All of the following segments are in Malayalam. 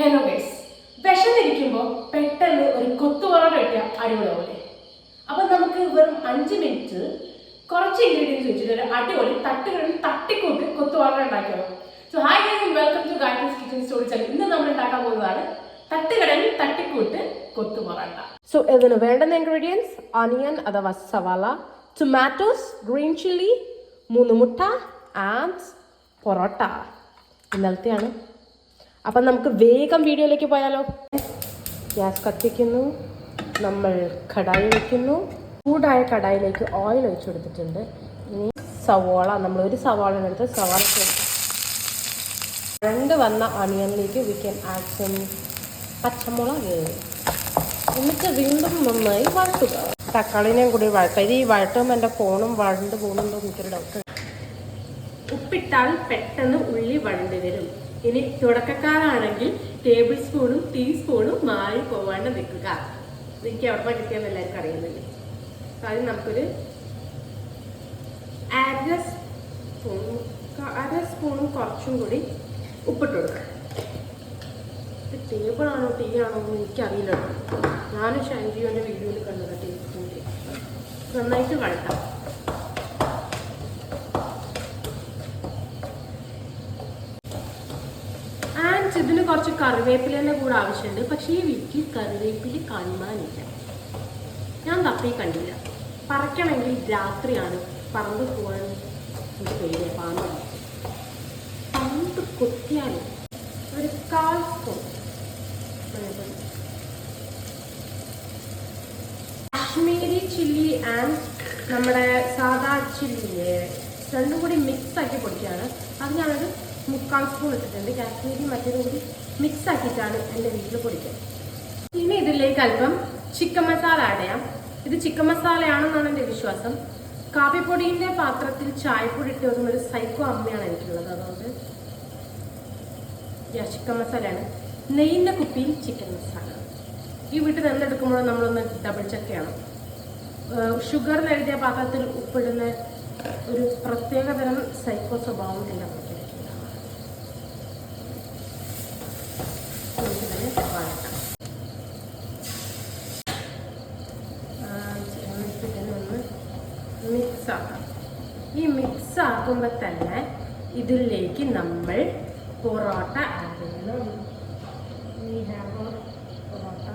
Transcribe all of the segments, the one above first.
ഹലോ ഗൈസ്, വിശന്നിരിക്കുമ്പോൾ പെട്ടെന്ന് ഒരു കൊത്തുപൊറോട്ട കിട്ടിയ അടിപൊളിയാവൂലേ? അപ്പം നമുക്ക് വെറും 5 മിനിറ്റ് കുറച്ച് ഇൻഗ്രീഡിയൻസ് വെച്ചിട്ട് ഒരു അടിപൊളി തട്ടിക്കൂട്ട് കൊത്തുപൊറോട്ട ഉണ്ടാക്കിയോ. So hi guys and welcome to Gayathri's kitchen story. ഇന്ന് നമ്മൾ ഉണ്ടാക്കാൻ പോകുന്നതാണ് തട്ടിക്കൂട്ട് കൊത്തുപൊറോട്ട. സോ ഇതിന് വേണ്ടുന്ന ഇൻഗ്രീഡിയൻസ്: ഓണിയൻ അഥവാ സവാള, ടൊമാറ്റോസ്, ഗ്രീൻ ചില്ലി, 3 മുട്ട ആൻഡ് പൊറോട്ട. ഇന്നലത്തെയാണ്. അപ്പം നമുക്ക് വേഗം വീഡിയോയിലേക്ക് പോയാലോ. ഗ്യാസ് കത്തിക്കുന്നു, നമ്മൾ കടായി വയ്ക്കുന്നു. ചൂടായ കടായിലേക്ക് ഓയിൽ ഒഴിച്ചു കൊടുത്തിട്ടുണ്ട്. ഇനി സവാള, നമ്മൾ ഒരു സവാള എടുത്ത് സവാള രണ്ട് വന്ന ഓണിയനിലേക്ക് വി ക്യാൻ ആഡ് സം പച്ചമുളക്. എന്നിട്ട് വീണ്ടും നന്നായി വഴട്ടുക. തക്കാളിനെയും കൂടി വഴട്ടുക. ഇത് ഈ വഴട്ടുമ്പോൾ എൻ്റെ ഫോണും വഴണ്ട് പോകുന്നുണ്ടോ എനിക്കൊരു ഡൗട്ട്. ഉപ്പിട്ടാൽ പെട്ടെന്ന് ഉള്ളി വഴണ്ടി വരും. ഇനി തുടക്കക്കാരാണെങ്കിൽ ടേബിൾ സ്പൂണും ടീസ്പൂണും മാറി പോവാണ്ട് നിൽക്കുക. എനിക്ക് എവിടെ കിട്ടിയെന്ന് എല്ലാവർക്കും അറിയുന്നില്ലേ. ആദ്യം നമുക്കൊരു അര സ്പൂണും കുറച്ചും കൂടി ഉപ്പിട്ട് കൊടുക്കാം. ടേബിളാണോ ടീ ആണോ എന്ന് എനിക്കറിയില്ല. ഞാനും ഷാൻജിയോൻ്റെ വീഡിയോയിൽ കണ്ടത് ടേസ്റ്റിൻ്റെ. നന്നായിട്ട് വഴട്ടാം. ഇതിന് കുറച്ച് കറിവേപ്പിലേൻ്റെ കൂടെ ആവശ്യമുണ്ട്. പക്ഷേ ഈ വീട്ടിൽ കറിവേപ്പില കാണാനില്ല. ഞാൻ തപ്പി കണ്ടില്ല. പറക്കണമെങ്കിൽ രാത്രിയാണ്. പറമ്പ് പോകാൻ എനിക്ക് പേടിയാണ്. പാമ്പ് കൊത്തിയാൽ ഒരു 1/4 സ്പൂൺ കാശ്മീരി ചില്ലി ആൻഡ് നമ്മുടെ സാദാ ചില്ലിയെ രണ്ടും കൂടി മിക്സ് ആക്കി പൊടിക്കുകയാണ്. അത് ഞാനൊരു 3/4 സ്പൂൺ ഇട്ടിട്ടുണ്ട്. കാശ്മീരി മറ്റേതും കൂടി മിക്സ് ആക്കിയിട്ടാണ് എൻ്റെ വീട്ടിൽ പൊടിക്കുക. ഇനി ഇതിലേക്ക് അല്പം ചിക്കൻ മസാല ആഡ് ചെയ്യാം. ഇത് ചിക്കൻ മസാലയാണെന്നാണ് എൻ്റെ വിശ്വാസം. കാപ്പിപ്പൊടിൻ്റെ പാത്രത്തിൽ ചായപ്പൊടി ഇട്ട് വെക്കുന്ന ഒരു സൈക്കോ അമ്മയാണ് എനിക്കുള്ളത്. അതുകൊണ്ട് ചിക്കൻ മസാലയാണ്. നെയ്യിൻ്റെ കുപ്പിയിൽ ചിക്കൻ മസാല. ഈ വീട്ടിൽ എന്തെടുക്കുമ്പോഴും നമ്മളൊന്ന് ഡബിൾ ചെക്ക് ചെയ്യണം. ഷുഗറിൽ എഴുതിയ പാത്രത്തിൽ ഉപ്പിടുന്ന ഒരു പ്രത്യേകതരം സൈക്കോ സ്വഭാവം എൻ്റെ അമ്മയ്ക്ക്. മിക്സ് ആക്കാം. ഈ മിക്സ് ആക്കുമ്പോൾ തന്നെ ഇതിലേക്ക് നമ്മൾ പൊറോട്ട ആഡ് ചെയ്യണം. പൊറോട്ട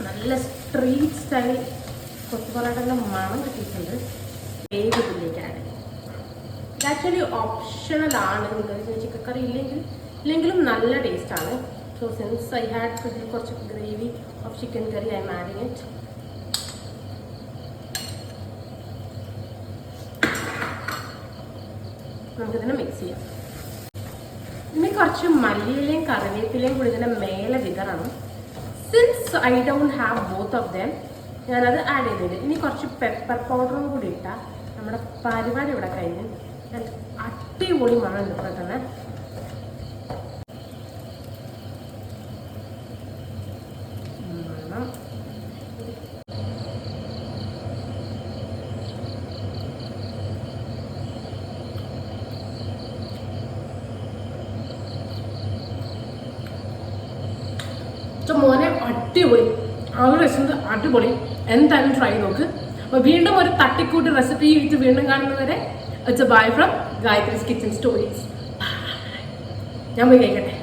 നല്ല സ്ട്രീറ്റ് സ്റ്റൈൽ കൊത്തുപൊറോട്ടൻ്റെ മണം കിട്ടിയിട്ടുണ്ട്. ഇതിലേക്ക് ആഡ് ചെയ്യും. ഇത് ആക്ച്വലി ഓപ്ഷണലാണ്. നിങ്ങൾക്ക് ചിക്കൻ കറി ഇല്ലെങ്കിലും നല്ല ടേസ്റ്റാണ്. സോ സിൻസ് ഐ ഹാഡ് കുറച്ച് gravy of chicken curry I am adding it. നമുക്കിതിനെ മിക്സ് ചെയ്യാം. ഇനി കുറച്ച് മല്ലിയിലയും കറിവേപ്പിലയും കൂടി ഇതിൻ്റെ മേലെ വിതറണം. Since I don't have both of them, ഞാനത് ആഡ് ചെയ്തിട്ടുണ്ട്. ഇനി കുറച്ച് പെപ്പർ പൗഡറും കൂടി ഇട്ടാൽ നമ്മുടെ പരിപാടി ഇവിടെ കഴിഞ്ഞ്. അടിപൊളി മണം ഉണ്ട്. ഇപ്പോൾ തന്നെ മണം. മോനെ അടിപൊളി. ആളുടെ റെസിപ്പി അടിപൊളി. എന്തായാലും ട്രൈ നോക്ക്. അപ്പോൾ വീണ്ടും ഒരു തട്ടിക്കൂട്ട് റെസിപ്പി ആയിട്ട് വീണ്ടും കാണുന്നവരെ it's a bye from Gayathri's kitchen stories. ഞാൻ പോയി കഴിക്കട്ടെ.